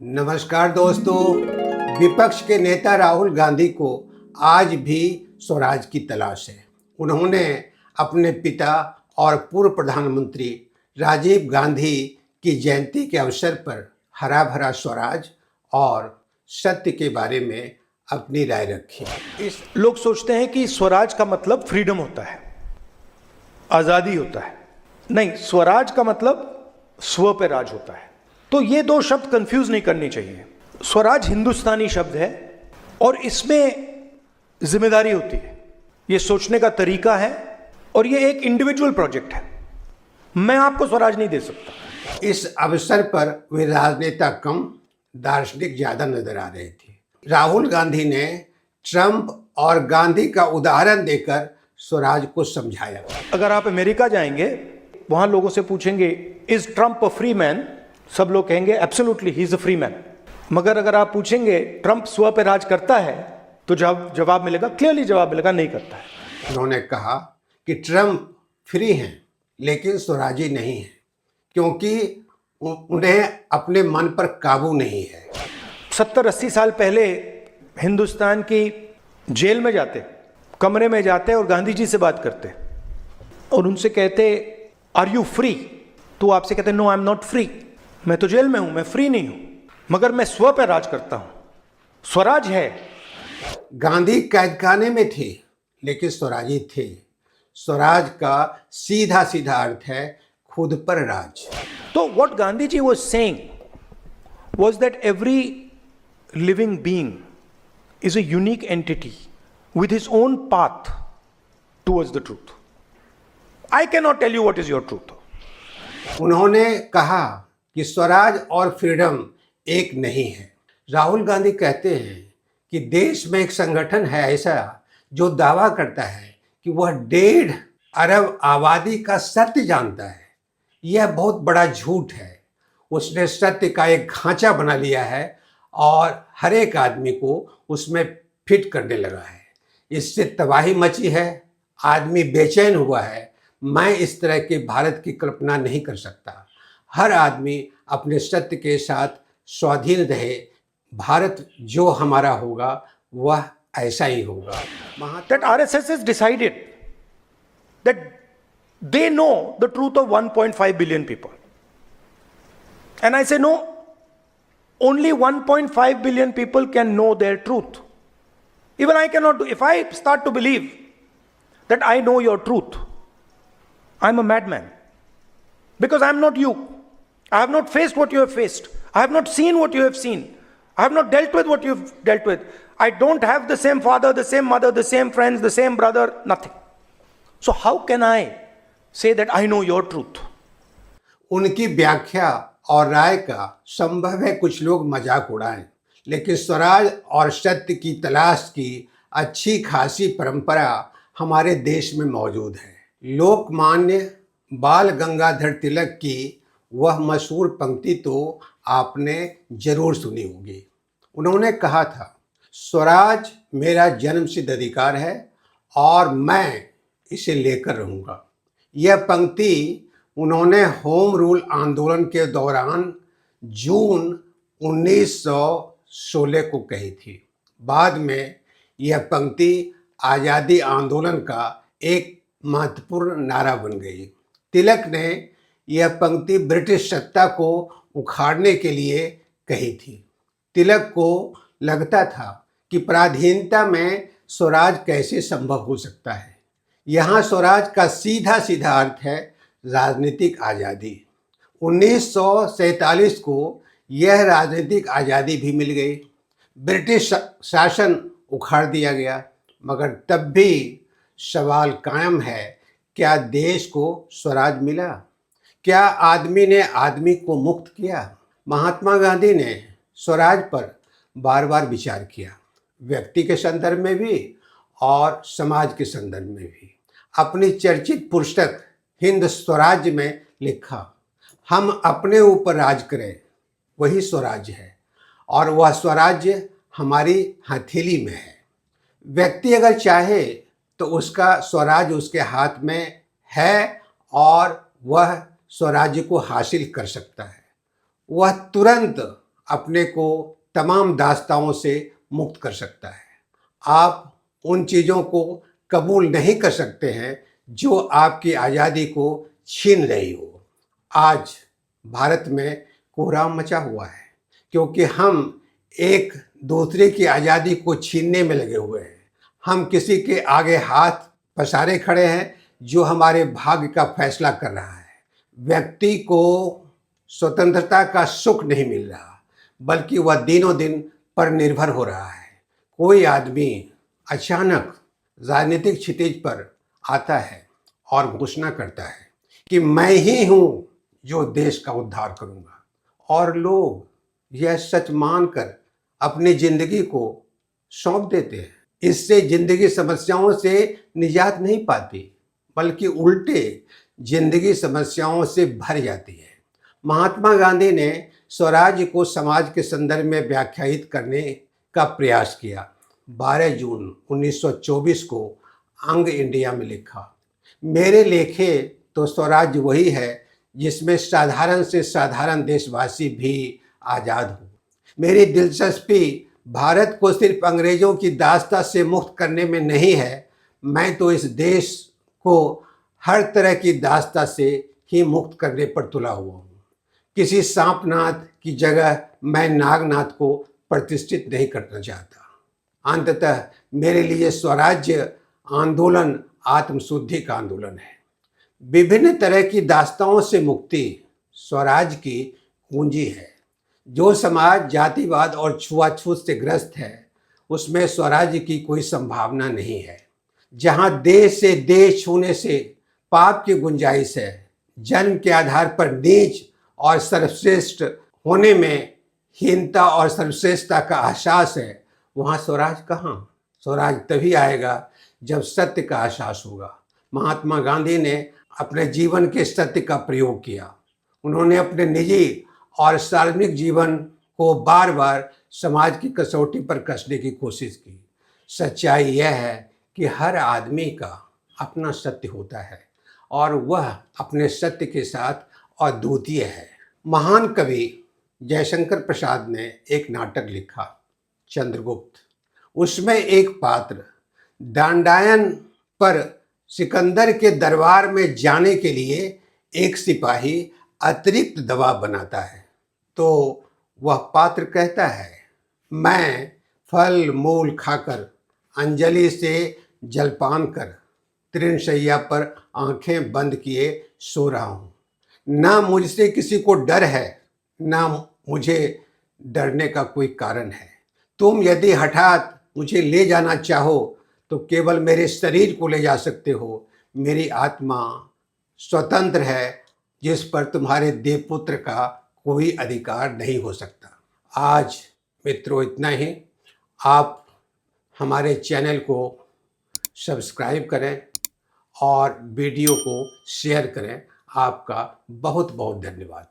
नमस्कार दोस्तों। विपक्ष के नेता राहुल गांधी को आज भी स्वराज की तलाश है। उन्होंने अपने पिता और पूर्व प्रधानमंत्री राजीव गांधी की जयंती के अवसर पर हरा भरा स्वराज और सत्य के बारे में अपनी राय रखी। लोग सोचते हैं कि स्वराज का मतलब फ्रीडम होता है, आजादी होता है। नहीं, स्वराज का मतलब स्व पे राज होता है। तो ये दो शब्द कंफ्यूज नहीं करनी चाहिए। स्वराज हिंदुस्तानी शब्द है और इसमें जिम्मेदारी होती है, ये सोचने का तरीका है और ये एक इंडिविजुअल प्रोजेक्ट है। मैं आपको स्वराज नहीं दे सकता। इस अवसर पर वे राजनेता कम, दार्शनिक ज्यादा नजर आ रहे थे। राहुल गांधी ने ट्रंप और गांधी का उदाहरण देकर स्वराज को समझाया। अगर आप अमेरिका जाएंगे, वहां लोगों से पूछेंगे is Trump a free man, सब लोग कहेंगे absolutely he is a free man. मगर अगर आप पूछेंगे ट्रंप स्व पे राज करता है, तो जवाब मिलेगा, क्लियरली जवाब मिलेगा, नहीं करता है। उन्होंने कहा कि ट्रंप फ्री हैं लेकिन स्वराजी नहीं है, क्योंकि उन्हें अपने मन पर काबू नहीं है। 70-80 साल पहले हिंदुस्तान की जेल में जाते, कमरे में जाते और गांधी जी से बात करते और उनसे कहते आर यू फ्री, तो आपसे कहते no I am not free, मैं तो जेल में हूं, मैं फ्री नहीं हूं, मगर मैं स्व पर राज करता हूं, स्वराज है। गांधी कैदखाने में थे लेकिन स्वराजी थे। स्वराज का सीधा सीधा अर्थ है खुद पर राज। तो what Gandhi ji was saying was that every living being is a unique entity with his own path towards the truth. I cannot tell you what is your truth. उन्होंने कहा कि स्वराज और फ्रीडम एक नहीं है। राहुल गांधी कहते हैं कि देश में एक संगठन है ऐसा जो दावा करता है कि वह 1.5 अरब आबादी का सत्य जानता है। यह बहुत बड़ा झूठ है। उसने सत्य का एक ढांचा बना लिया है और हर एक आदमी को उसमें फिट करने लगा है। इससे तबाही मची है, आदमी बेचैन हुआ है। मैं इस तरह के भारत की कल्पना नहीं कर सकता। हर आदमी अपने सत्य के साथ स्वाधीन रहे। भारत जो हमारा होगा वह ऐसा ही होगा। That RSS has decided that they know the truth of 1.5 billion people. And I say no, only 1.5 billion people can know their truth. Even I cannot do. If I start to believe that I know your truth, I'm a madman. Because I'm not you. I have not faced what you have faced. I have not seen what you have seen. I have not dealt with what you have dealt with. I don't have the same father, the same mother, the same friends, the same brother, nothing. So how can I say that I know your truth? उनकी व्याख्या और राय का संभव है कुछ लोग मजाक उड़ाएं, लेकिन स्वराज और सत्य की तलाश की अच्छी खासी परंपरा हमारे देश में मौजूद है। लोकमान्य बाल गंगाधर तिलक की वह मशहूर पंक्ति तो आपने जरूर सुनी होगी। उन्होंने कहा था, स्वराज मेरा जन्मसिद्ध अधिकार है और मैं इसे लेकर रहूँगा। यह पंक्ति उन्होंने होम रूल आंदोलन के दौरान जून 1916 को कही थी। बाद में यह पंक्ति आज़ादी आंदोलन का एक महत्वपूर्ण नारा बन गई। तिलक ने यह पंक्ति ब्रिटिश सत्ता को उखाड़ने के लिए कही थी। तिलक को लगता था कि पराधीनता में स्वराज कैसे संभव हो सकता है। यहाँ स्वराज का सीधा सीधा अर्थ है राजनीतिक आज़ादी। 1947 को यह राजनीतिक आज़ादी भी मिल गई। ब्रिटिश शासन उखाड़ दिया गया, मगर तब भी सवाल कायम है, क्या देश को स्वराज मिला? क्या आदमी ने आदमी को मुक्त किया? महात्मा गांधी ने स्वराज पर बार बार विचार किया, व्यक्ति के संदर्भ में भी और समाज के संदर्भ में भी। अपनी चर्चित पुस्तक हिंद स्वराज में लिखा, हम अपने ऊपर राज करें, वही स्वराज है और वह स्वराज्य हमारी हथेली में है। व्यक्ति अगर चाहे तो उसका स्वराज उसके हाथ में है और वह स्वराज्य को हासिल कर सकता है। वह तुरंत अपने को तमाम दास्तानों से मुक्त कर सकता है। आप उन चीज़ों को कबूल नहीं कर सकते हैं जो आपकी आज़ादी को छीन रही हो। आज भारत में कोहराम मचा हुआ है क्योंकि हम एक दूसरे की आज़ादी को छीनने में लगे हुए हैं। हम किसी के आगे हाथ पसारे खड़े हैं जो हमारे भाग्य का फैसला कर रहा है। व्यक्ति को स्वतंत्रता का सुख नहीं मिल रहा, बल्कि वह दिनों दिन पर निर्भर हो रहा है। कोई आदमी अचानक राजनीतिक क्षितिज पर आता है और घोषणा करता है कि मैं ही हूँ जो देश का उद्धार करूँगा, और लोग यह सच मानकर अपनी जिंदगी को सौंप देते हैं। इससे जिंदगी समस्याओं से निजात नहीं पाती, बल्कि उल्टे जिंदगी समस्याओं से भर जाती है। महात्मा गांधी ने स्वराज्य को समाज के संदर्भ में व्याख्यायित करने का प्रयास किया। 12 जून 1924 को अंग इंडिया में लिखा, मेरे लेखे तो स्वराज्य वही है जिसमें साधारण से साधारण देशवासी भी आज़ाद हो। मेरी दिलचस्पी भारत को सिर्फ अंग्रेजों की दास्ता से मुक्त करने में नहीं है, मैं तो इस देश को हर तरह की दास्ता से ही मुक्त करने पर तुला हुआ हूँ। किसी सांपनाथ की जगह मैं नागनाथ को प्रतिष्ठित नहीं करना चाहता। अंततः मेरे लिए स्वराज्य आंदोलन आत्मशुद्धि का आंदोलन है। विभिन्न तरह की दास्ताओं से मुक्ति स्वराज की कुंजी है। जो समाज जातिवाद और छुआछूत से ग्रस्त है, उसमें स्वराज्य की कोई संभावना नहीं है। जहां देश से देश छूने से पाप की गुंजाइश है, जन्म के आधार पर नीच और सर्वश्रेष्ठ होने में हीनता और सर्वश्रेष्ठता का एहसास है, वहाँ स्वराज कहाँ? स्वराज तभी आएगा जब सत्य का एहसास होगा। महात्मा गांधी ने अपने जीवन के सत्य का प्रयोग किया। उन्होंने अपने निजी और सार्वजनिक जीवन को बार बार समाज की कसौटी पर कसने की कोशिश की। सच्चाई यह है कि हर आदमी का अपना सत्य होता है और वह अपने सत्य के साथ अद्वितीय है। महान कवि जयशंकर प्रसाद ने एक नाटक लिखा, चंद्रगुप्त। उसमें एक पात्र दंडायन पर सिकंदर के दरबार में जाने के लिए एक सिपाही अतिरिक्त दबाव बनाता है, तो वह पात्र कहता है, मैं फल मूल खाकर अंजलि से जलपान कर तृणशैया पर आंखें बंद किए सो रहा हूँ। ना मुझसे किसी को डर है, ना मुझे डरने का कोई कारण है। तुम यदि हठात मुझे ले जाना चाहो तो केवल मेरे शरीर को ले जा सकते हो। मेरी आत्मा स्वतंत्र है, जिस पर तुम्हारे देवपुत्र का कोई अधिकार नहीं हो सकता। आज मित्रों इतना ही। आप हमारे चैनल को सब्सक्राइब करें और वीडियो को शेयर करें। आपका बहुत बहुत धन्यवाद।